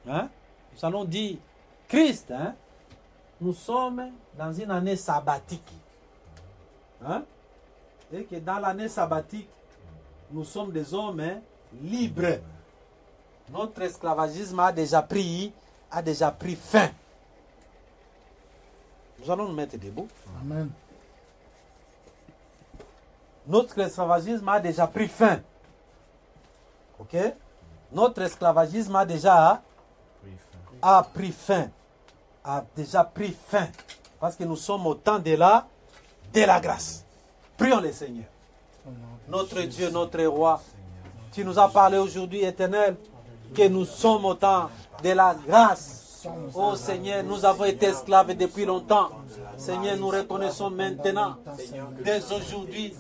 Hein? Nous allons dire, Christ, hein? Nous sommes dans une année sabbatique. Hein? Et que dans l'année sabbatique, nous sommes des hommes libres. Notre esclavagisme a déjà pris fin. Nous allons nous mettre debout. Amen. Notre esclavagisme a déjà pris fin. Ok? Notre esclavagisme a déjà pris fin. A déjà pris fin. Parce que nous sommes au temps de la grâce. Prions le Seigneur. Notre Dieu, notre roi, tu nous as parlé aujourd'hui, Éternel, que nous sommes au temps de la grâce. Oh Seigneur, nous avons été esclaves depuis longtemps. Seigneur, nous reconnaissons maintenant, dès aujourd'hui,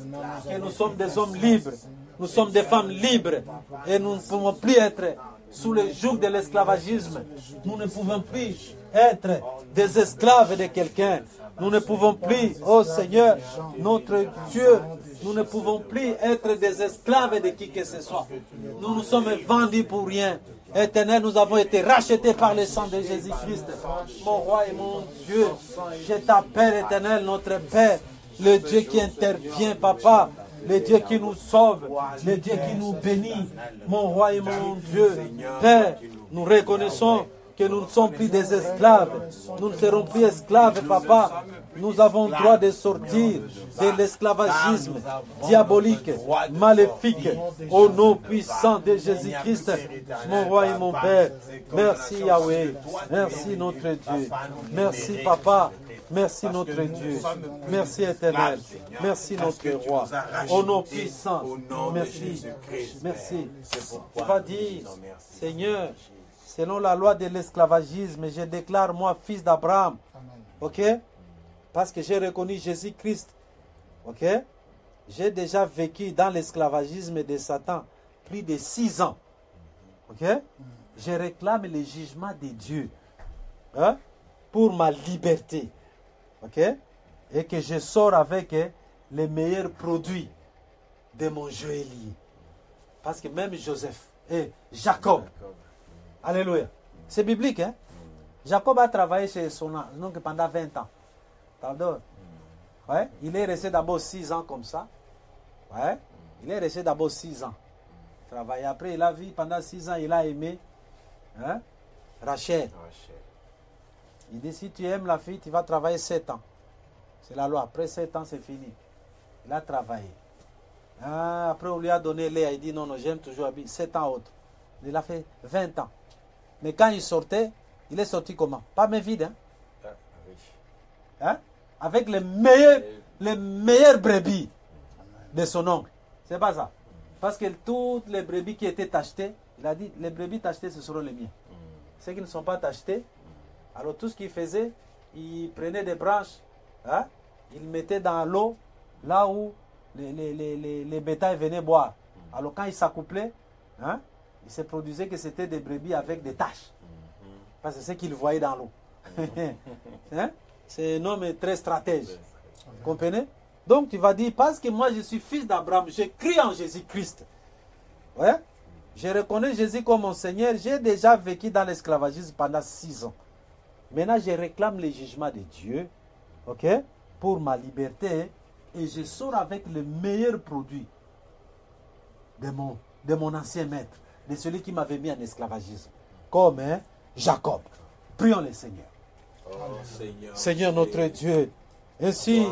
que nous sommes des hommes libres. Nous sommes des femmes libres. Et nous ne pouvons plus être sous le joug de l'esclavagisme. Nous ne pouvons plus être des esclaves de quelqu'un. Nous ne pouvons plus, oh Seigneur, notre Dieu, nous ne pouvons plus être des esclaves de qui que ce soit. Nous nous sommes vendus pour rien. Éternel, nous avons été rachetés par le sang de Jésus-Christ. Mon roi et mon Dieu, je t'appelle, Éternel, notre Père, le Dieu qui intervient, Papa, le Dieu qui nous sauve, le Dieu qui nous bénit. Mon roi et mon Dieu, Père, nous reconnaissons que nous ne sommes plus des esclaves. Nous ne serons plus esclaves, Papa. Nous avons le droit de sortir de l'esclavagisme diabolique, maléfique, au nom puissant de Jésus-Christ, mon roi et mon Père. Merci Yahweh, merci notre Dieu, merci Papa, merci notre Dieu, merci Éternel, merci notre roi, au nom puissant, merci, merci. On va dire, Seigneur, selon la loi de l'esclavagisme, je déclare moi fils d'Abraham, ok? Parce que j'ai reconnu Jésus-Christ. Ok? J'ai déjà vécu dans l'esclavagisme de Satan plus de 6 ans. Ok? Je réclame le jugement de Dieu. Hein? Pour ma liberté. Ok? Et que je sors avec les meilleurs produits de mon joaillier. Parce que même Joseph et Jacob. Alléluia. C'est biblique, hein? Jacob a travaillé chez son oncle pendant 20 ans. Ouais. Il est resté d'abord 6 ans comme ça. Ouais. Il est resté d'abord 6 ans. Travailler. Après, il a vu pendant 6 ans, il a aimé Rachel. Il dit, si tu aimes la fille, tu vas travailler 7 ans. C'est la loi. Après 7 ans, c'est fini. Il a travaillé. Après, on lui a donné Léa. Il dit, non, j'aime toujours 7 ans autres. Il a fait 20 ans. Mais quand il sortait, il est sorti comment? Pas main vide, hein? Hein? Avec les meilleures brebis de son oncle. C'est pas ça. Parce que toutes les brebis qui étaient tachetées, il a dit, les brebis tachetées, ce seront les miens. Ceux qui ne sont pas tachetées, alors tout ce qu'il faisait, il prenait des branches, hein? Il mettait dans l'eau, là où les bétails venaient boire. Alors quand il s'accouplait, hein? Il se produisait que c'était des brebis avec des taches. Parce que c'est ce qu'il voyait dans l'eau. Hein? C'est un homme très stratège. Vous comprenez? Donc tu vas dire, parce que moi je suis fils d'Abraham, je crie en Jésus-Christ. Ouais? Je reconnais Jésus comme mon Seigneur. J'ai déjà vécu dans l'esclavagisme pendant 6 ans. Maintenant je réclame le jugement de Dieu, ok, pour ma liberté. Et je sors avec le meilleur produit de mon ancien maître, de celui qui m'avait mis en esclavagisme. Comme Jacob. Prions le Seigneur. Seigneur notre Dieu, ainsi,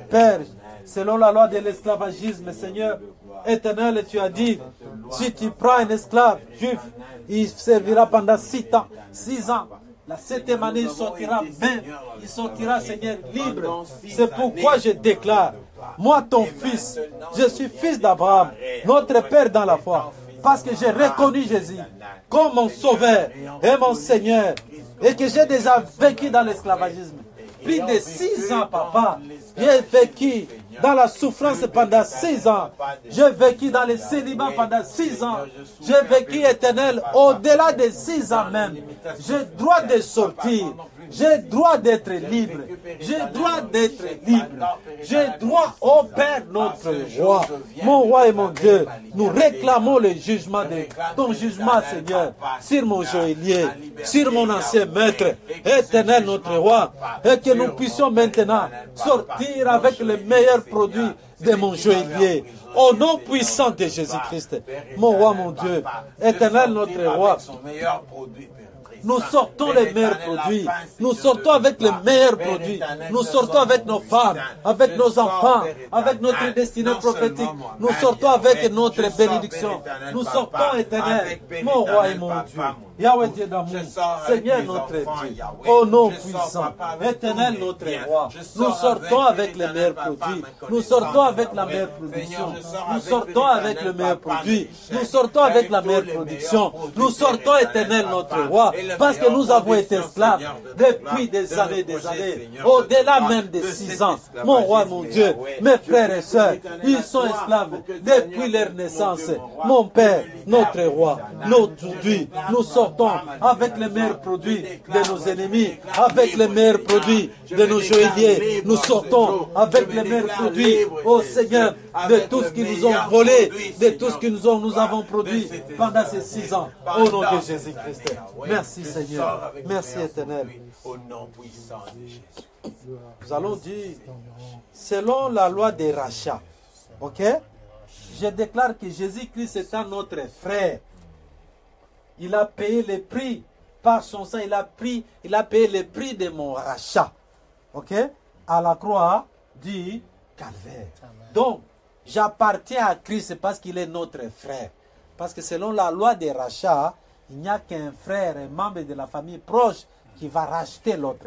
Père, selon la loi de l'esclavagisme, Seigneur, éternel, tu as dit, si tu prends un esclave juif, il servira pendant 6 ans. La 7e année, il sortira même, il sortira, Seigneur, libre. C'est pourquoi je déclare, moi ton fils, je suis fils d'Abraham, notre Père dans la foi, parce que j'ai reconnu Jésus comme mon sauveur et mon Seigneur, et que j'ai déjà vécu dans l'esclavagisme. Plus de 6 ans, papa. J'ai vécu dans la souffrance pendant 6 ans. J'ai vécu dans le célibat pendant 6 ans. J'ai vécu éternel au-delà de 6 ans même. J'ai droit de sortir. J'ai droit d'être libre. J'ai droit d'être libre. J'ai droit, ô Père, notre roi. Mon roi et mon Dieu, nous réclamons le jugement de ton jugement, Seigneur, sur mon joaillier, sur mon ancien maître, éternel notre roi, et que nous puissions maintenant sortir avec le meilleur produit de mon joaillier. Au nom puissant de Jésus-Christ, mon roi, mon Dieu, éternel notre roi, nous sortons les meilleurs produits. Nous sortons avec les meilleurs produits. Nous sortons avec nos femmes, avec nos enfants, avec notre destinée prophétique. Nous sortons avec notre bénédiction. Nous sortons, éternel, mon roi et mon Dieu. Yahweh Dieu d'amour, Seigneur notre Dieu, au nom puissant, éternel notre roi, nous sortons avec les meilleurs produits, nous sortons avec la meilleure production, nous sortons avec le meilleur produit, nous sortons avec la meilleure production, nous sortons, éternel notre roi, parce que nous avons été esclaves depuis des années, au-delà même de 6 ans. Mon roi, mon Dieu, mes frères et sœurs, ils sont esclaves depuis leur naissance. Mon Père, notre roi, aujourd'hui, nous sortons avec les meilleurs produits de nos ennemis, avec les meilleurs produits de nos joailliers. Nous sortons avec les meilleurs produits, ô Seigneur, de tout ce qui nous ont volé, de tout ce que nous avons produit pendant ces 6 ans. Au nom de Jésus-Christ. Merci Seigneur. Merci éternel. Au nom puissant de Jésus. Nous allons dire, selon la loi des rachats, ok? Je déclare que Jésus-Christ est un notre frère. Il a payé le prix par son sang. Il a payé le prix de mon rachat. Ok? À la croix du calvaire. Donc, j'appartiens à Christ parce qu'il est notre frère. Parce que selon la loi des rachats, il n'y a qu'un frère, un membre de la famille proche qui va racheter l'autre,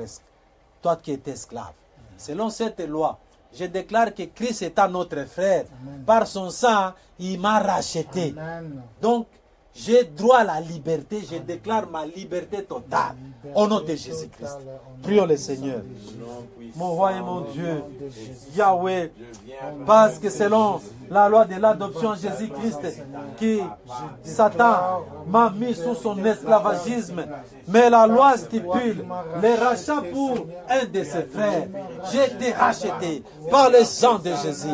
toi qui es esclave. Selon cette loi, je déclare que Christ est un notre frère. Amen. Par son sang, il m'a racheté. Amen. Donc, j'ai droit à la liberté. Je déclare ma liberté totale. Au nom de Jésus-Christ. Prions le Seigneur. Mon roi et mon Dieu, Yahweh, parce que selon la loi de l'adoption en Jésus-Christ, qui Satan m'a mis sous son esclavagisme, mais la loi stipule le rachat pour un de ses frères. J'ai été racheté par le sang de Jésus.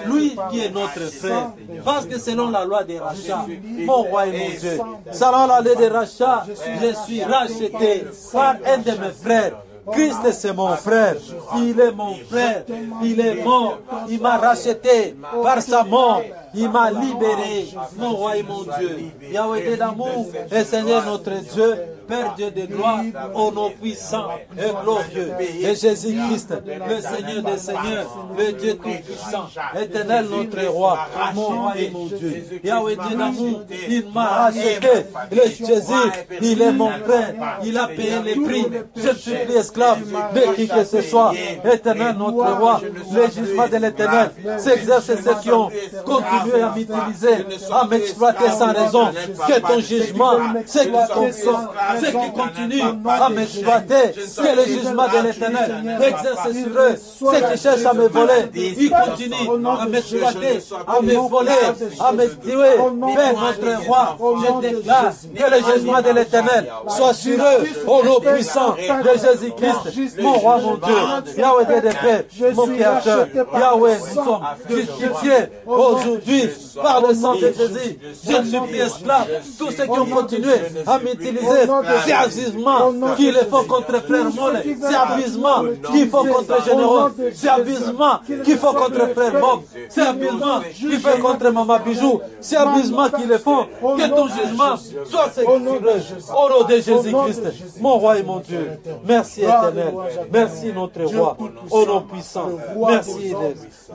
Lui qui est notre frère. Parce que selon la loi des rachats, mon roi et mon Dieu, selon la loi des rachats, je suis racheté par un de mes frères. Christ, c'est mon frère. Il est mon frère. Il est mort. Il m'a racheté par sa mort. Il m'a libéré. Mon roi et mon Dieu. Yahweh d'amour et Seigneur notre Dieu, Père Dieu de gloire, au nom puissant et glorieux de Jésus-Christ, le Seigneur des Seigneurs, le Dieu tout-puissant, éternel notre roi, mon roi et mon Dieu. Yahweh Dieu d'amour, il m'a racheté. Le Jésus, il est mon frère. Il a payé les prix. Je ne suis plus esclave de qui que ce soit. Éternel notre roi, le jugement de l'éternel s'exerce sur ceux qui ont continué à m'utiliser, à m'exploiter sans raison. Que ton jugement, ceux qui continuent à m'exploiter, que le jugement de l'éternel exerce sur eux. Ceux qui cherchent à me voler, ils continuent à m'exploiter, à me voler, à me tuer. Père notre roi, je déclare que le jugement de l'éternel soit sur eux, au nom puissant de Jésus-Christ, mon roi, mon Dieu, Yahweh Dieu des pères, mon créateur, Yahweh, nous sommes justifiés aujourd'hui par le sang de Jésus. Je ne suis plus esclave. Tous ceux qui ont continué à m'utiliser, c'est abusement qu'il faut contre frère Mole, c'est abusement qu'il faut contre Généraux, c'est abusement qu'il faut contre frère Bob, c'est abusement qu'il faut contre Maman Bijou, c'est abusement qu'il faut que ton jugement soit sécurisé au nom de Jésus-Christ, mon roi et mon Dieu. Merci éternel, merci notre roi, au nom puissant,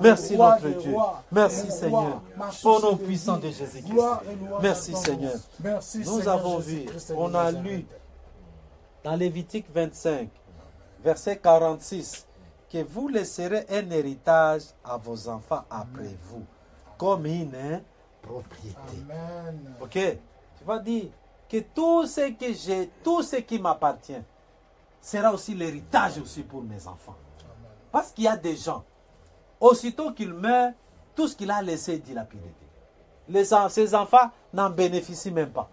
merci notre Dieu, merci Seigneur, au nom puissant de Jésus-Christ, merci Seigneur. Nous avons vu, on a lu dans Lévitique 25, verset 46, que vous laisserez un héritage à vos enfants après vous, comme une propriété. Amen. Ok? Tu vas dire que tout ce que j'ai, tout ce qui m'appartient, sera aussi l'héritage aussi pour mes enfants. Amen. Parce qu'il y a des gens, aussitôt qu'il meurt, tout ce qu'il a laissé est dilapidé. Ses enfants n'en bénéficient même pas.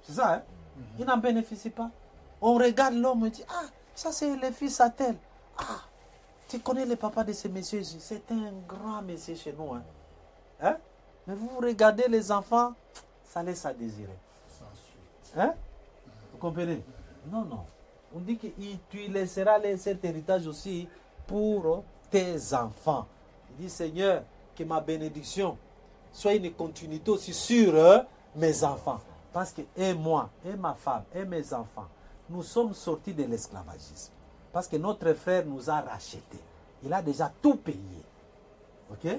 C'est ça, hein? Ils n'en bénéficient pas. On regarde l'homme et dit, ah, ça c'est le fils à tel. Ah, tu connais le papa de ce monsieur ici. C'est un grand monsieur chez nous. Hein? Hein? Mais vous regardez les enfants, ça laisse à désirer. Hein? Vous comprenez? Non, non. On dit que tu laisseras cet héritage aussi pour tes enfants. Il dit, Seigneur, que ma bénédiction soit une continuité aussi sur mes enfants. Parce que et moi, et ma femme, et mes enfants, nous sommes sortis de l'esclavagisme. Parce que notre frère nous a rachetés. Il a déjà tout payé. Ok?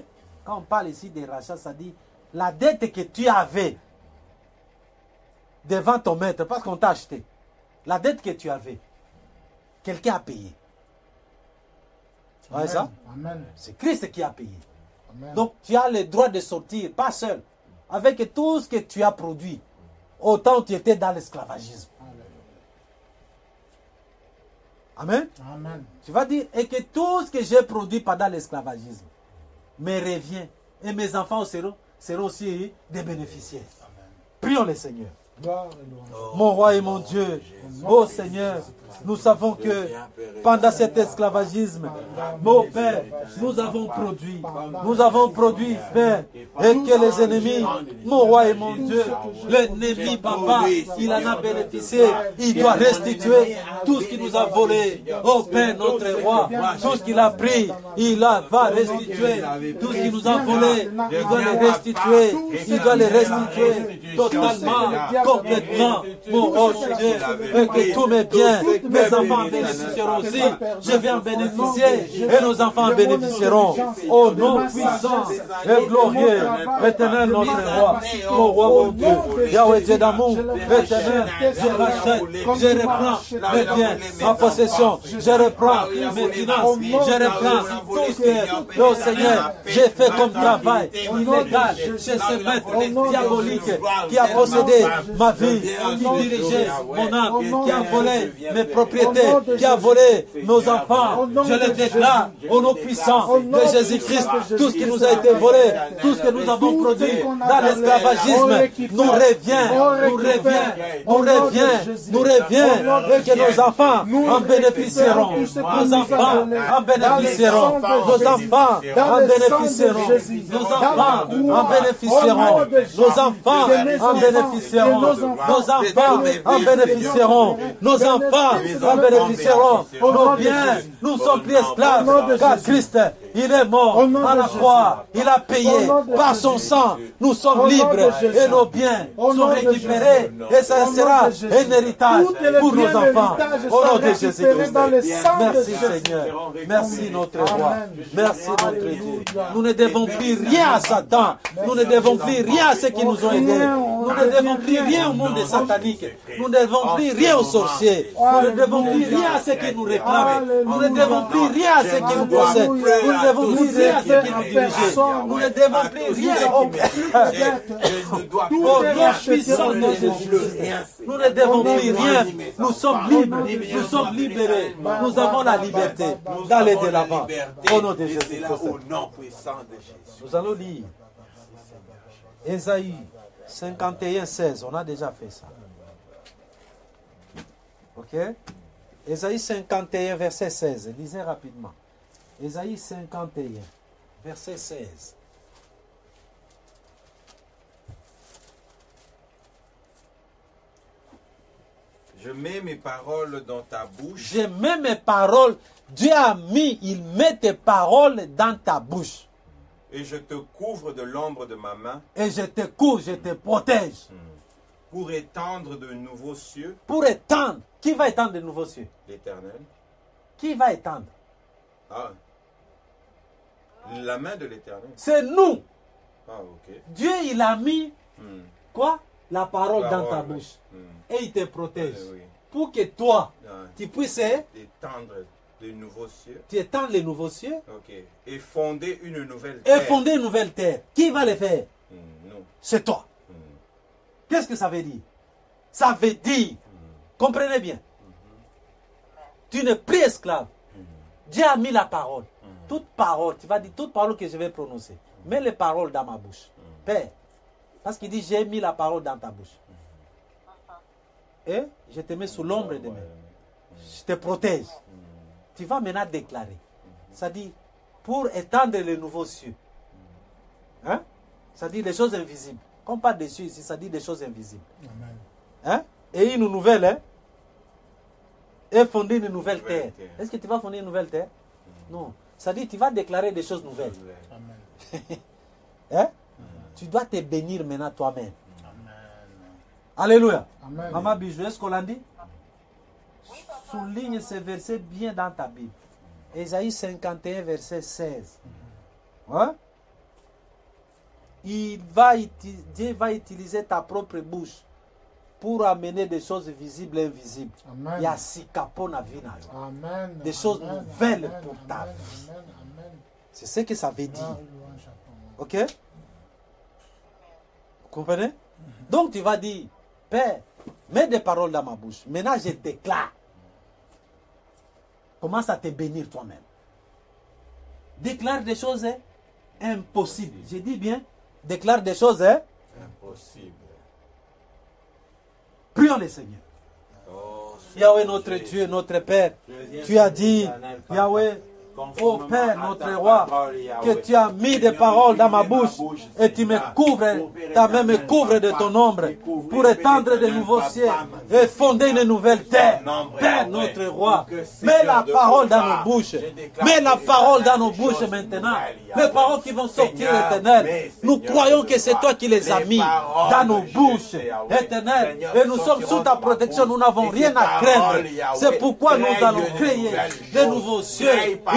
Quand on parle ici des rachats, ça dit la dette que tu avais devant ton maître, parce qu'on t'a acheté. La dette que tu avais, quelqu'un a payé. Vous voyez ça? C'est Christ qui a payé. Amen. Donc tu as le droit de sortir, pas seul, avec tout ce que tu as produit, autant tu étais dans l'esclavagisme. Amen. Amen. Tu vas dire, et que tout ce que j'ai produit pendant l'esclavagisme me revient, et mes enfants seront aussi des bénéficiaires. Amen. Prions le Seigneur. Mon roi et mon Dieu, ô Seigneur, nous savons que pendant cet esclavagisme, mon Père, nous avons produit, Père, et que les ennemis, mon roi et mon Dieu, l'ennemi, Papa, il en a bénéficié, il doit restituer tout ce qu'il nous a volé. Oh Père, notre roi, tout ce qu'il a pris, il va restituer tout ce qu'il nous a volé, il doit le restituer, totalement, complètement, mon roi, Dieu, et que tous mes biens, mes enfants bénéficieront aussi, je vais en bénéficier, et nos enfants en bénéficieront. Au nom puissant et glorieux, éternel notre roi, mon roi, mon Dieu, Yahweh Dieu d'amour, éternel, je rachète, je reprends mes biens en possession, je reprends mes finances, je reprends tout ce que, oh Seigneur, j'ai fait comme travail illégal chez ce maître diabolique qui a possédé ma vie, qui dirigeait mon âme, qui a volé mes propriétés, qui a volé nos enfants. Je le déclare au nom puissant de Jésus-Christ. Tout ce qui nous a été volé, tout ce que nous avons produit dans l'esclavagisme nous revient, et que nos enfants en bénéficieront. Nos enfants en bénéficieront. Nos enfants en bénéficieront. Nos enfants en bénéficieront. Nos enfants en bénéficieront. Nos enfants en bénéficieront. Nos enfants en bénéficieront. Nos biens, nous sommes plus esclaves, car Christ, il est mort à la croix. Il a payé par son sang. Nous sommes libres et nos biens sont récupérés et ça sera un héritage pour nos enfants. Au nom de Jésus-Christ. Merci Seigneur. Merci notre roi. Merci notre Dieu. Nous ne devons plus rien à Satan. Nous ne devons plus rien à ceux qui nous ont aidés. Nous ne devons plus rien au monde satanique. Nous ne devons plus rien aux sorciers. Nous ne devons plus rien à ceux qui nous réclament. Nous ne devons plus rien à ceux qui nous possèdent. Nous ne devons plus rien à ceux qui nous dirigent. Nous ne devons plus rien au nom puissant de Jésus. Nous ne devons plus rien. Nous sommes libres. Nous sommes libérés. Nous avons la liberté d'aller de l'avant. Au nom de Jésus. Nous allons lire Ésaïe 51, 16. On a déjà fait ça. Ok? Ésaïe 51, verset 16. Lisez rapidement. Ésaïe 51, verset 16. Je mets mes paroles dans ta bouche. Je mets mes paroles. Dieu a mis, il met tes paroles dans ta bouche. Et je te couvre de l'ombre de ma main. Et je te couvre, je te protège. Pour étendre de nouveaux cieux. Pour étendre. Qui va étendre de nouveaux cieux? L'Éternel. Qui va étendre? Ah. La main de l'Éternel. C'est nous. Ah, ok. Dieu, il a mis quoi? La parole dans ta bouche. Et il te protège. Oui. Pour que toi, tu puisses étendre de nouveaux cieux. Tu étends les nouveaux cieux. Ok. Et fonder une nouvelle terre. Et fonder une nouvelle terre. Qui va le faire? Nous. C'est toi. Qu'est-ce que ça veut dire? Ça veut dire, comprenez bien, tu n'es plus esclave. Dieu a mis la parole. Toute parole, tu vas dire toute parole que je vais prononcer. Mets les paroles dans ma bouche. Père, parce qu'il dit j'ai mis la parole dans ta bouche. et je te mets sous l'ombre de mes mains. Je te protège. Tu vas maintenant déclarer. C'est-à-dire, pour étendre les nouveaux cieux. Hein? C'est-à-dire les choses invisibles. Quand on parle des cieux ici, ça dit des choses invisibles. Amen. Hein? Et une nouvelle, hein? Et fonder une nouvelle terre. Est-ce que tu vas fonder une nouvelle terre? Non. Ça dit, tu vas déclarer des choses nouvelles. Amen. Hein? Tu dois te bénir maintenant toi-même. Amen. Alléluia. Amen. Maman Bijou, est-ce qu'on l'a dit? Souligne ce verset bien dans ta Bible. Ésaïe 51, verset 16. Hein? Dieu va utiliser ta propre bouche pour amener des choses visibles et invisibles. Amen. Il y a si capon à vie. Amen. Des choses Amen. nouvelles Amen. pour ta Amen. vie. Amen. Amen. C'est ce que ça veut dire. Gloire, louange à ton nom. Ok? Vous comprenez? Donc tu vas dire, Père, mets des paroles dans ma bouche. Maintenant je déclare. Commence à te bénir toi-même. Déclare des choses impossibles. Je dis bien, déclare des choses Impossible. Prions le Seigneur. Oh, Yahweh notre Dieu, notre Père, tu as dit, Yahweh, ô Père, notre roi, que tu as mis des paroles dans ma bouche et tu me couvres, ta main me couvre de ton ombre pour étendre de nouveaux cieux et fonder une nouvelle terre. Père, notre roi, mets la parole dans nos bouches. Mets la parole dans nos bouches maintenant. Les paroles qui vont sortir, éternel. Nous croyons que c'est toi qui les as mis dans nos bouches, éternel. Et nous sommes sous ta protection. Nous n'avons rien à craindre. C'est pourquoi nous allons créer de nouveaux cieux,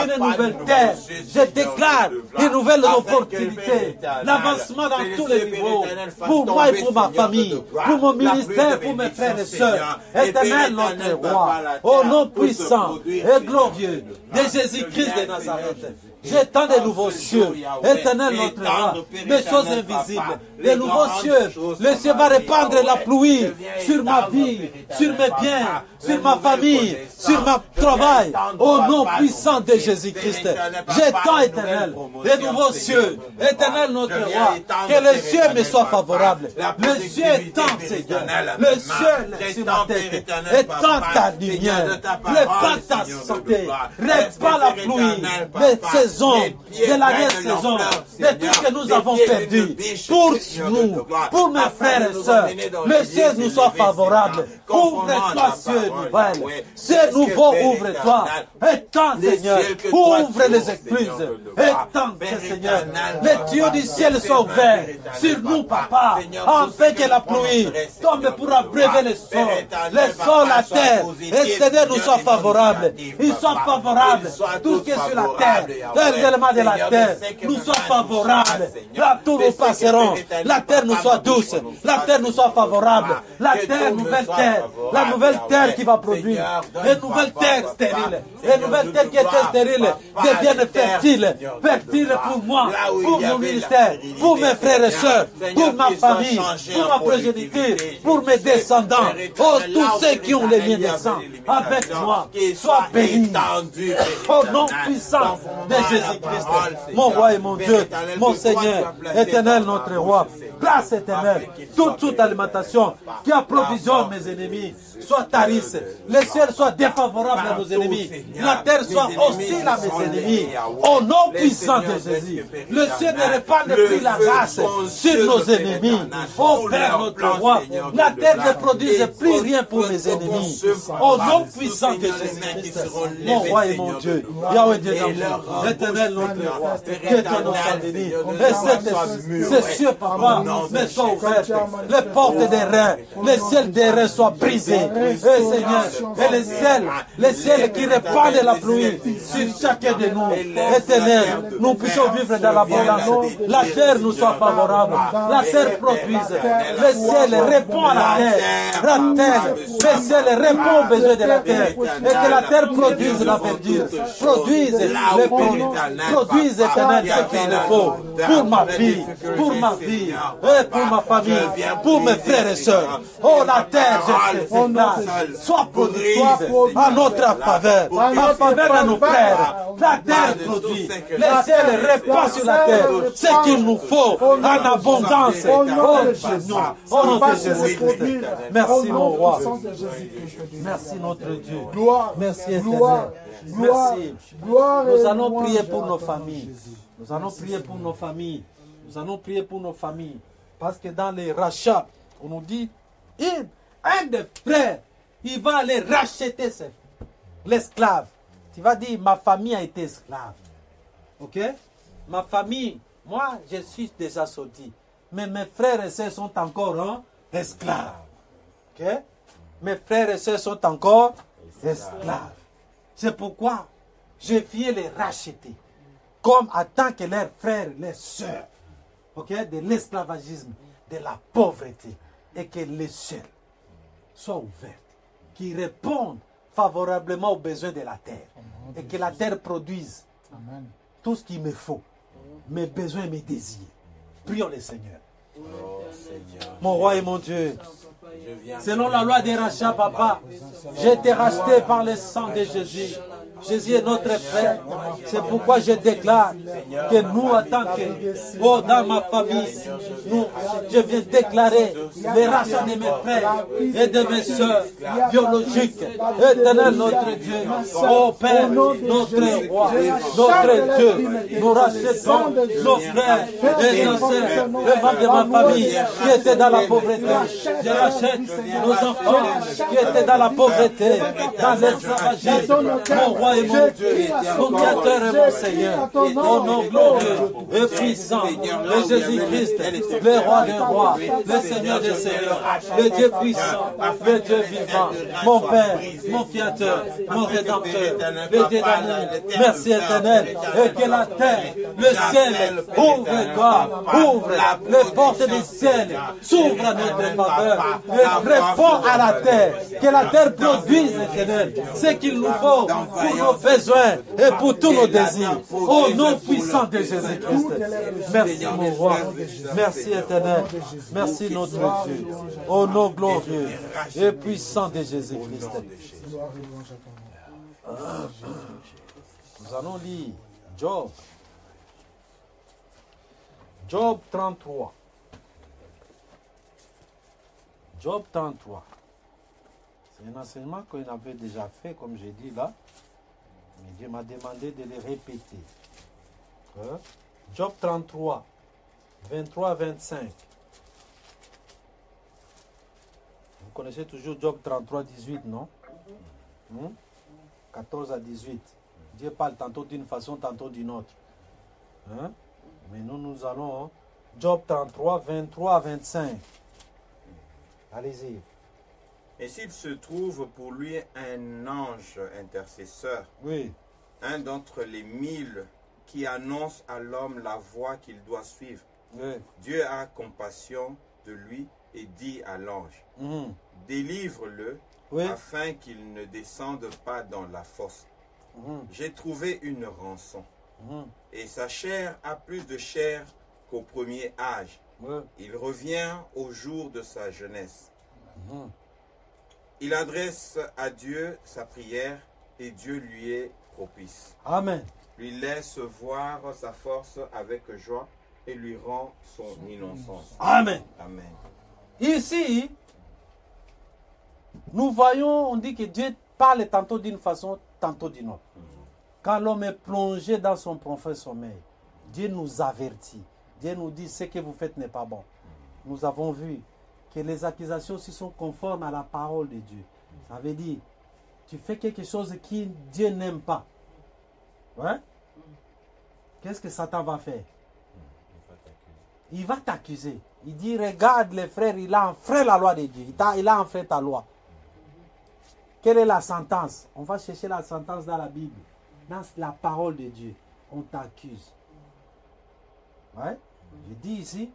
une nouvelle terre. Je déclare une nouvelle opportunité, l'avancement dans tous les niveaux, pour moi et pour ma famille, pour mon ministère, pour mes frères et sœurs. Éternel notre roi, au nom puissant et glorieux de Jésus-Christ de Nazareth. J'étends des nouveaux cieux, éternel notre roi, des choses invisibles, des nouveaux cieux. Le ciel va répandre la pluie sur ma vie, sur mes biens, sur ma famille, sur mon travail, au nom puissant de Jésus-Christ. J'étends, éternel, des nouveaux cieux, éternel notre roi, que le ciel me soit favorable. Le ciel étend, Seigneur, le ciel sur ma tête, étend ta lumière, répand ta santé, répand la pluie, les saisons, de l'arrière-saison, de tout ce que nous avons perdu, pour nous, pour mes frères et sœurs, le ciel nous soit favorable. Ouvre-toi, cieux nouvelles, cieux nouveau, ouvre-toi, étends, Seigneur, ouvre les écluses, étends, Seigneur, les tuyaux du ciel sont ouverts sur nous, Papa, afin que la pluie tombe pour abréver les sols, la terre, et Seigneur nous soit favorable, il soit favorable, tout ce qui est sur la terre, les éléments de la terre nous soient favorables, là tout nous passerons, la terre nous soit douce, la terre nous soit favorable, la terre, la nouvelle terre qui va produire, les nouvelles terres stériles, les nouvelles terres qui étaient stériles deviennent fertiles, fertiles pour moi, pour mon ministère, pour mes frères et sœurs, pour ma famille, pour ma progéniture, pour mes descendants, oh tous ceux qui ont les liens de sang avec moi, soient bénis, au nom puissant de Jésus-Christ, mon roi et mon Dieu, mon Seigneur, éternel notre roi, grâce éternelle, toute alimentation qui approvisionne mes ennemis, soit tarisse, le ciel soit défavorable à nos ennemis, la terre soit hostile à mes ennemis, au nom puissant de Jésus, le ciel ne répande plus la grâce sur nos ennemis, ô Père notre roi, la terre ne produise plus rien pour mes ennemis, au nom puissant de Jésus-Christ, mon roi et mon Dieu, Yahweh Dieu d'amour, éternel notre roi, que ton nom soit béni, et ces cieux, Papa, me soient ouvertes, les portes des reins, les ciels des reins soient brisés, et Seigneur, et les ciels qui répandent la pluie sur chacun de nous, éternel, nous puissions vivre dans l'abondance, la terre nous soit favorable, la terre produise, le ciel répond à la terre, le ciel répond aux besoins de la terre, et que la terre produise la verdure, produise les produits, Produise, Éternel, ce qu'il me faut pour ma vie, et pour ma famille, pour mes frères et sœurs. Oh, la terre, je te déclare, sois productive à notre faveur, en faveur de nos frères. La terre produit, le ciel répand sur la terre ce qu'il nous faut en abondance. Oh, Seigneur, au nom de Jésus-Christ. Merci, mon roi. Merci, notre Dieu. Merci, Éternel. Merci. Nous allons prier pour nos familles. Nous allons prier pour nos familles. Nous allons prier pour nos familles. Parce que dans les rachats, on nous dit, un des frères, il va aller racheter l'esclave. Tu vas dire, ma famille a été esclave. Ok? Ma famille, moi, je suis déjà sorti. Mais mes frères et sœurs sont encore esclaves. Ok? Mes frères et sœurs sont encore esclaves. C'est pourquoi je viens les racheter. Comme en tant que leurs frères, leurs sœurs. Ok? De l'esclavagisme, de la pauvreté. Et que les cieux soient ouverts. Qui répondent favorablement aux besoins de la terre. Et que la terre produise tout ce qu'il me faut. Mes besoins et mes désirs. Prions le Seigneur. Mon roi et mon Dieu. Selon la loi des rachats, papa, j'ai été racheté par le sang de Jésus. Jésus est notre frère. C'est pourquoi je déclare que nous, en tant que, dans ma famille, je viens déclarer les rachats de mes frères et de mes soeurs biologiques. Éternel notre Dieu, ô Père, notre roi, notre Dieu, nous rachetons nos frères et nos sœurs, les membres de ma famille qui étaient dans la pauvreté. Je rachète nos enfants qui étaient dans la pauvreté, dans l'esclavagisme. Mon roi et mon Dieu, mon Créateur et mon Seigneur, au nom glorieux et puissant de Jésus-Christ, le roi des rois, le Seigneur des seigneurs, le Dieu puissant, le Dieu vivant, mon Père, mon Créateur, mon Rédempteur, le Dieu d'amour. Merci éternel, et que la terre, le ciel, ouvre les portes du ciel, s'ouvre à notre faveur, et répond à la terre, que la terre produise, éternel, ce qu'il nous faut pour nos besoins et pour tous nos désirs. Au nom puissant de Jésus-Christ. Merci mon roi. Merci éternel. Merci notre Dieu. Au nom glorieux et puissant de Jésus-Christ. Nous allons lire Job. Job 33. Job 33. C'est un enseignement qu'on avait déjà fait, comme j'ai dit là. Mais Dieu m'a demandé de le répéter. Job 33, 23 à 25. Vous connaissez toujours Job 33, 18, non? 14 à 18. Dieu parle tantôt d'une façon, tantôt d'une autre. Mais nous allons... Job 33, 23 à 25. Allez-y. Et s'il se trouve pour lui un ange intercesseur, oui, un d'entre les 1000 qui annonce à l'homme la voie qu'il doit suivre, oui, Dieu a compassion de lui et dit à l'ange, délivre-le, oui, afin qu'il ne descende pas dans la fosse. J'ai trouvé une rançon, et sa chair a plus de chair qu'au premier âge. oui. Il revient au jour de sa jeunesse. Il adresse à Dieu sa prière et Dieu lui est propice. Amen. Lui laisse voir sa force avec joie et lui rend son innocence. Amen. Amen. Ici, nous voyons, on dit que Dieu parle tantôt d'une façon, tantôt d'une autre. Quand l'homme est plongé dans son profond sommeil, Dieu nous avertit. Dieu nous dit ce que vous faites n'est pas bon. Nous avons vu que les accusations aussi sont conformes à la parole de Dieu. Ça veut dire, tu fais quelque chose que Dieu n'aime pas. Ouais? Qu'est-ce que Satan va faire? Il va t'accuser. Il dit, regarde les frères, il a enfreint la loi de Dieu. Il a enfreint ta loi. Quelle est la sentence? On va chercher la sentence dans la Bible. Dans la parole de Dieu, on t'accuse. Ouais? Je dis ici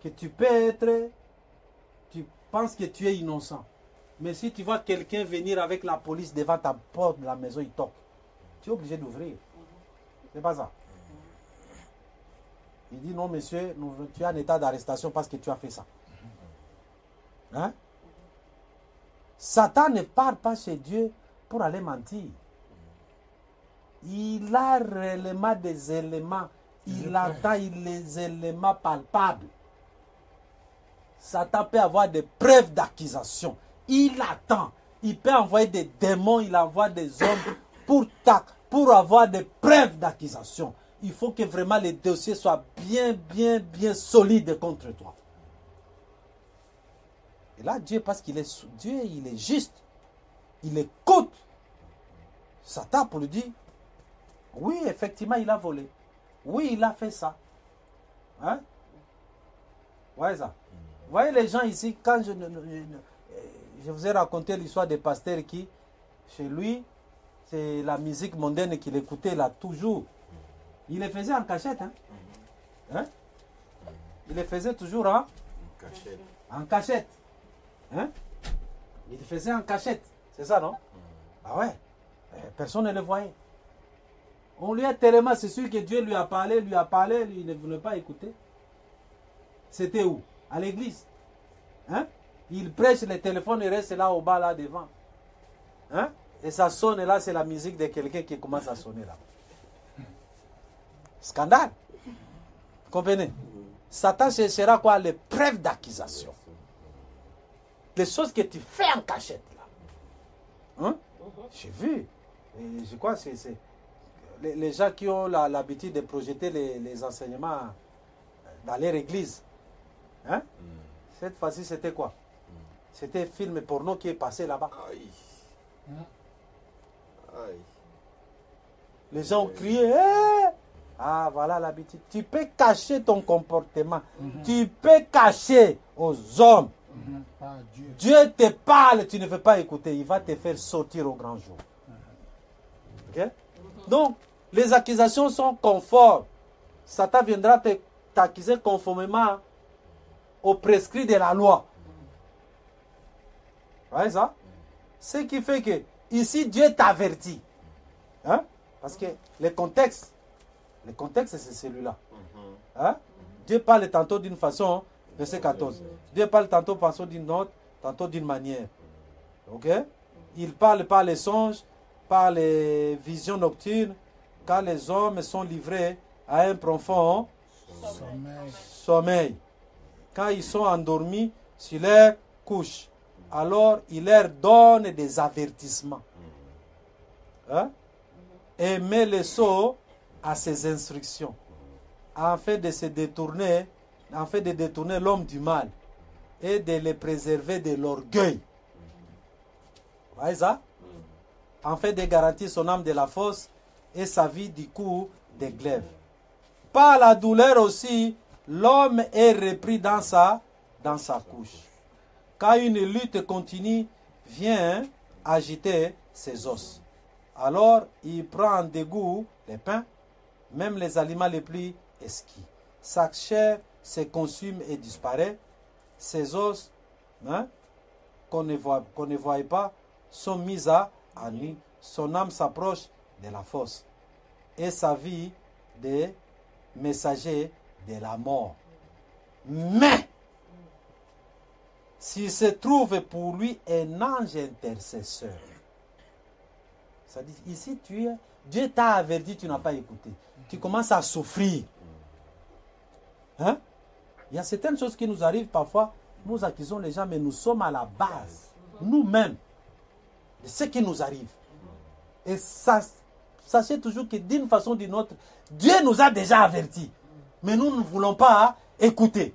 que tu peux être... Tu penses que tu es innocent. Mais si tu vois quelqu'un venir avec la police devant ta porte de la maison, il toque. Tu es obligé d'ouvrir. C'est pas ça. Il dit non, monsieur, tu es en état d'arrestation parce que tu as fait ça. Hein? Satan ne part pas chez Dieu pour aller mentir. Il a réellement des éléments. Il attend les éléments palpables. Satan peut avoir des preuves d'accusation. Il attend. Il peut envoyer des démons, il envoie des hommes pour avoir des preuves d'accusation. Il faut que vraiment les dossiers soient bien solides contre toi. Et là, Dieu, parce qu'il est Dieu, il est juste. Il écoute Satan pour lui dire, oui, effectivement, il a volé. Oui, il a fait ça. Hein? Voyez ça. Vous voyez les gens ici, quand je vous ai raconté l'histoire des pasteurs qui, chez lui, c'est la musique mondaine qu'il écoutait là toujours. Il les faisait en cachette. Hein? Hein? Il les faisait toujours en cachette. Hein? Il les faisait en cachette. C'est ça, non? Ah ouais. Personne ne le voyait. On lui a tellement, c'est sûr que Dieu lui a parlé, il ne voulait pas écouter. C'était où? À l'église. Hein? Il prêche, le téléphone il reste là au bas, là devant. Hein? Et ça sonne, et là c'est la musique de quelqu'un qui commence à sonner là. Scandale. Vous comprenez? Satan cherchera quoi? Les preuves d'accusation. Les choses que tu fais en cachette là. Hein? J'ai vu. Et je crois que c'est les gens qui ont l'habitude de projeter les enseignements dans leur église. Hein? Cette fois-ci, c'était quoi? C'était un film porno qui est passé là-bas. Les gens ont crié. Hey! Ah, voilà l'habitude. Tu peux cacher ton comportement. Tu peux cacher aux hommes. Dieu te parle, tu ne veux pas écouter. Il va te faire sortir au grand jour. Ok? Donc, les accusations sont conformes. Satan viendra t'accuser conformément au prescrit de la loi. Vous voyez ça? Ce qui fait que, ici, Dieu t'avertit. Hein? Parce que le contexte, c'est celui-là. Hein? Dieu parle tantôt d'une façon, verset 14. Dieu parle tantôt d'une autre, tantôt d'une manière. Ok? Il parle par les songes, par les visions nocturnes, quand les hommes sont livrés à un profond sommeil. Quand ils sont endormis sur leur couche, alors il leur donne des avertissements. Hein? Et met le sceau à ses instructions, afin de détourner l'homme du mal et de le préserver de l'orgueil. Vous voyez ça? Afin de garantir son âme de la fosse et sa vie du coup des glaives. Par la douleur aussi, l'homme est repris dans sa couche. Quand une lutte continue vient agiter ses os, alors il prend en dégoût les pains, même les aliments les plus exquis. Sa chair se consume et disparaît. Ses os, hein, qu'on ne voit pas, sont mis à nu. Son âme s'approche de la fosse et sa vie des messagers de la mort. Mais, s'il se trouve pour lui un ange intercesseur, ça dit, ici Dieu t'a averti, tu n'as pas écouté. Tu commences à souffrir. Hein? Il y a certaines choses qui nous arrivent parfois, nous accusons les gens, mais nous sommes à la base, nous-mêmes, de ce qui nous arrive. Et ça, sachez toujours que d'une façon ou d'une autre, Dieu nous a déjà avertis. Mais nous ne voulons pas écouter.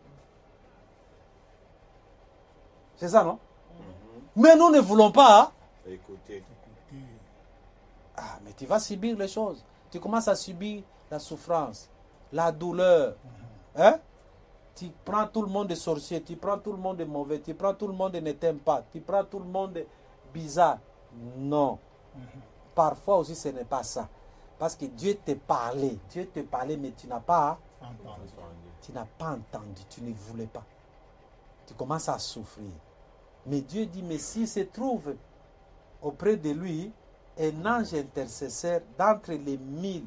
C'est ça, non? Mais nous ne voulons pas écouter. Ah, mais tu vas subir les choses. Tu commences à subir la souffrance, la douleur. Hein? Tu prends tout le monde de sorcier, tu prends tout le monde de mauvais, tu prends tout le monde ne t'aime pas, tu prends tout le monde de bizarre. Non. Parfois aussi ce n'est pas ça. Parce que Dieu te parlait, mais tu n'as pas entendu. Tu n'as pas entendu, tu ne voulais pas. Tu commences à souffrir. Mais Dieu dit, mais s'il se trouve auprès de lui un ange intercesseur d'entre les 1000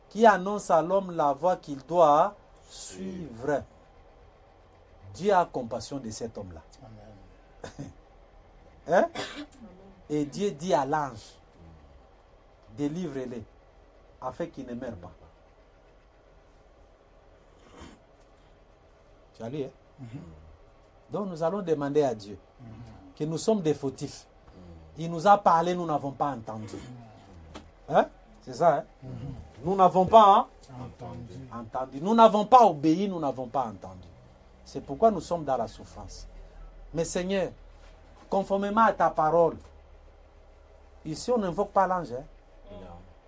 qui annonce à l'homme la voie qu'il doit suivre. Dieu a compassion de cet homme-là. Hein? Et Dieu dit à l'ange, délivre-les, afin qu'il ne meure pas. Tu as lu, hein? Donc nous allons demander à Dieu que nous sommes des fautifs. Il nous a parlé, nous n'avons pas entendu. Hein? C'est ça, hein? Nous n'avons pas entendu. Nous n'avons pas obéi, nous n'avons pas entendu. C'est pourquoi nous sommes dans la souffrance. Mais Seigneur, conformément à ta parole, ici on n'invoque pas l'ange. Hein?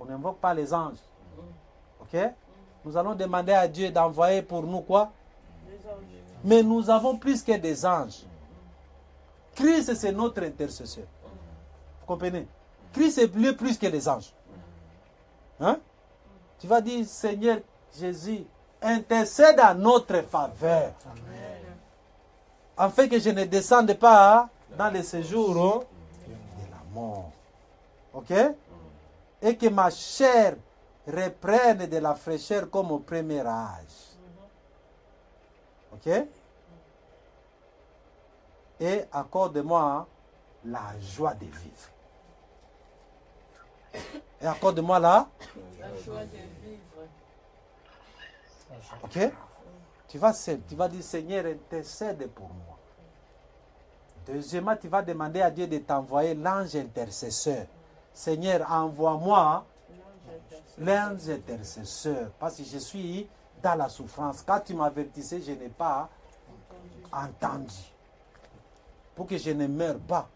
On n'invoque pas les anges. Ok? Nous allons demander à Dieu d'envoyer pour nous quoi? Mais nous avons plus que des anges. Christ, c'est notre intercesseur. Vous comprenez? Christ est plus que des anges. Hein? Tu vas dire, Seigneur Jésus, intercède à notre faveur. Afin que je ne descende pas dans le séjour de la mort. Ok? Et que ma chair reprenne de la fraîcheur comme au premier âge. Ok? Et accorde-moi la joie de vivre. Et accorde-moi la joie de vivre. Ok? Tu vas dire, Seigneur, intercède pour moi. Deuxièmement, tu vas demander à Dieu de t'envoyer l'ange intercesseur. Seigneur, envoie-moi l'ange intercesseur. Parce que je suis dans la souffrance. Quand tu m'avertissais, je n'ai pas entendu. Pour que je ne meure pas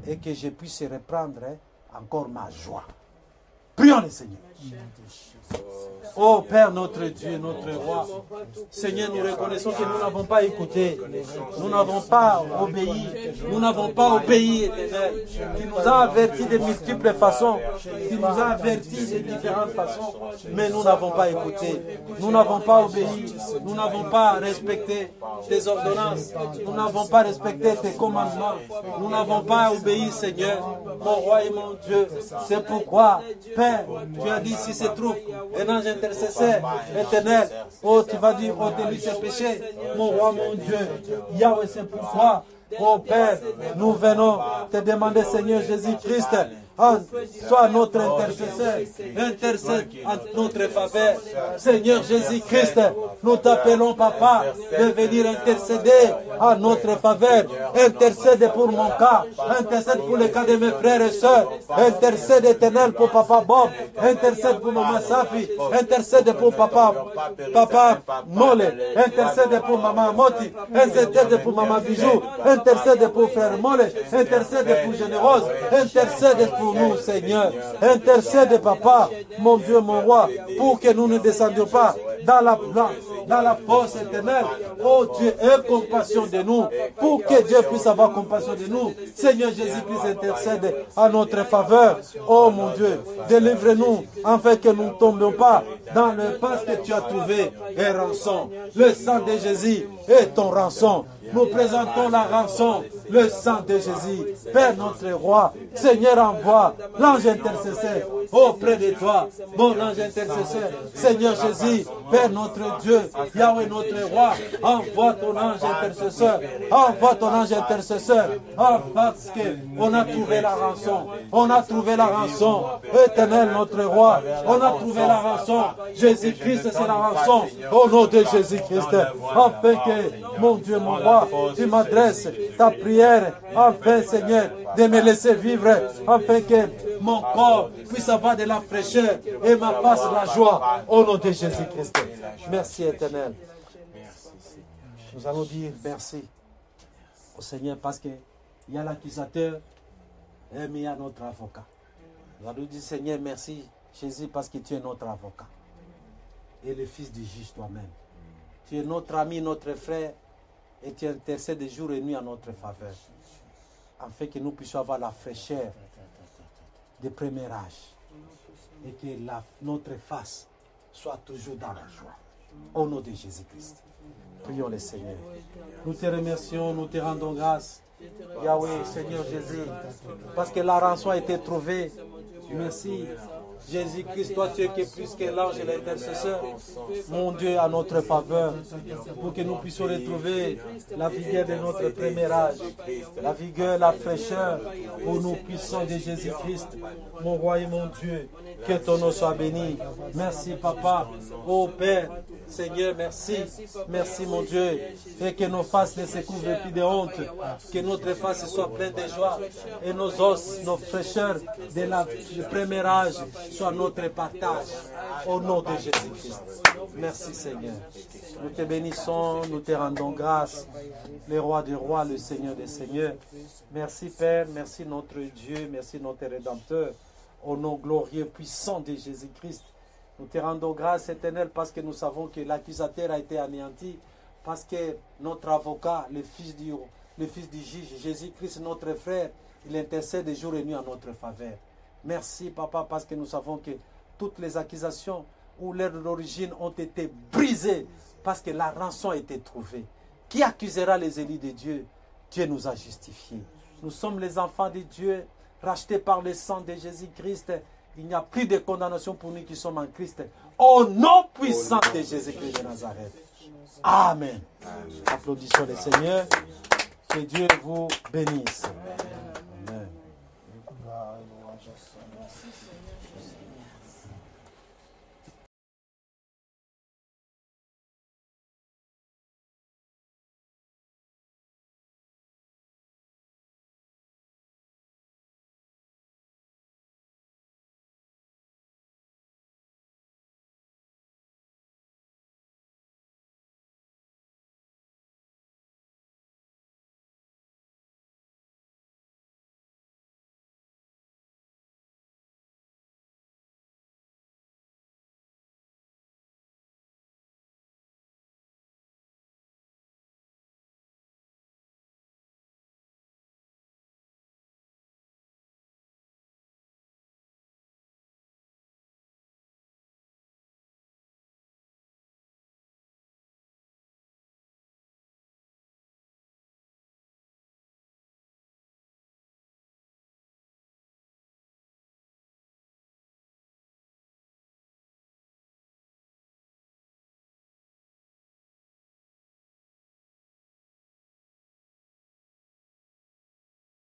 et que je puisse reprendre encore ma joie. Prions le Seigneur. Oh Père, notre Dieu, notre roi, Seigneur, nous reconnaissons que nous n'avons pas écouté, nous n'avons pas obéi, Éternel. Tu nous as avertis de multiples façons, tu nous as avertis de différentes façons, mais nous n'avons pas écouté, nous n'avons pas obéi, nous n'avons pas respecté tes ordonnances, nous n'avons pas respecté tes commandements, nous n'avons pas obéi, Seigneur, mon roi et mon Dieu. C'est pourquoi, Père, tu as dit si se trouve un ange intercesseur éternel, oh tu vas dire, oh ôte-lui ses péchés, mon roi, mon Dieu. Yahweh, c'est pourquoi, oh Père, nous venons te demander, Seigneur Jésus-Christ, sois notre intercesseur, intercède en notre faveur. Seigneur Jésus-Christ, nous t'appelons, Papa, de venir intercéder en notre faveur. Intercède pour mon cas, intercède pour le cas de mes frères et sœurs, intercède éternel pour Papa Bob, intercède pour Maman Safi, intercède pour Papa Mole, intercède pour Maman Moti, intercède pour Maman Bijou, intercède pour Frère Mole, intercède pour Générose, intercède pour nous, Seigneur. Intercède, Papa, mon Dieu, mon roi, pour que nous ne descendions pas dans la fosse éternelle. Oh Dieu, aie compassion de nous, pour que Dieu puisse avoir compassion de nous. Seigneur Jésus-Christ, intercède à notre faveur. Oh mon Dieu, délivre-nous, afin que nous ne tombions pas dans le parce que tu as trouvé un rançon. Le sang de Jésus est ton rançon. Nous présentons la rançon, le sang de Jésus. Père notre roi, Seigneur, envoie l'ange intercesseur auprès de toi, mon ange intercesseur. Seigneur Jésus, Père notre Dieu, Yahweh notre roi, envoie ton ange intercesseur, envoie ton ange intercesseur, parce qu'on a trouvé la rançon, on a trouvé la rançon, éternel notre roi, on a trouvé la rançon, Jésus-Christ c'est la rançon, au nom de Jésus-Christ, afin que, mon Dieu, mon roi, tu m'adresses ta prière, afin, Seigneur, de me laisser vivre, afin que mon corps puisse avoir de la fraîcheur et ma face la joie, au nom de Jésus-Christ. Merci, éternel. Nous allons dire merci au Seigneur parce qu'il y a l'accusateur et il y a notre avocat. Nous allons dire, Seigneur, merci, Jésus, parce que tu es notre avocat et le Fils du juge toi-même. Tu es notre ami, notre frère, et tu intercèdes de jour et nuit en notre faveur, afin que nous puissions avoir la fraîcheur du premier âge et que notre face soit toujours dans la joie. Au nom de Jésus-Christ. Prions le Seigneur. Nous te remercions, nous te rendons grâce, Yahweh, Seigneur Jésus, parce que la rançon a été trouvée. Merci Jésus-Christ, toi tu es qui es plus que l'ange et l'intercesseur, mon Dieu, à notre faveur, pour que nous puissions retrouver la vigueur de notre premier âge, la vigueur, la fraîcheur, au nom puissant de Jésus-Christ, mon roi et mon Dieu, que ton nom soit béni. Merci Papa, ô Père, Seigneur, merci, merci mon Dieu, et que nos faces ne se couvrent plus de honte, que notre face soit pleine de joie, et nos os, nos fraîcheurs du premier âge soient notre partage, au nom de Jésus-Christ. Merci Seigneur. Nous te bénissons, nous te rendons grâce, le roi des rois, le Seigneur des seigneurs. Merci Père, merci notre Dieu, merci notre Rédempteur, au nom glorieux, puissant de Jésus-Christ. Nous te rendons grâce éternelle parce que nous savons que l'accusateur a été anéanti, parce que notre avocat, le fils du juge, Jésus-Christ, notre frère, il intercède de jour et nuit en notre faveur. Merci Papa parce que nous savons que toutes les accusations ou leurs d'origine ont été brisées parce que la rançon a été trouvée. Qui accusera les élus de Dieu? Dieu nous a justifiés. Nous sommes les enfants de Dieu, rachetés par le sang de Jésus-Christ. Il n'y a plus de condamnation pour nous qui sommes en Christ. Au nom puissant de Jésus-Christ de Nazareth. Amen. Applaudissons le Seigneur. Que Dieu vous bénisse. Amen.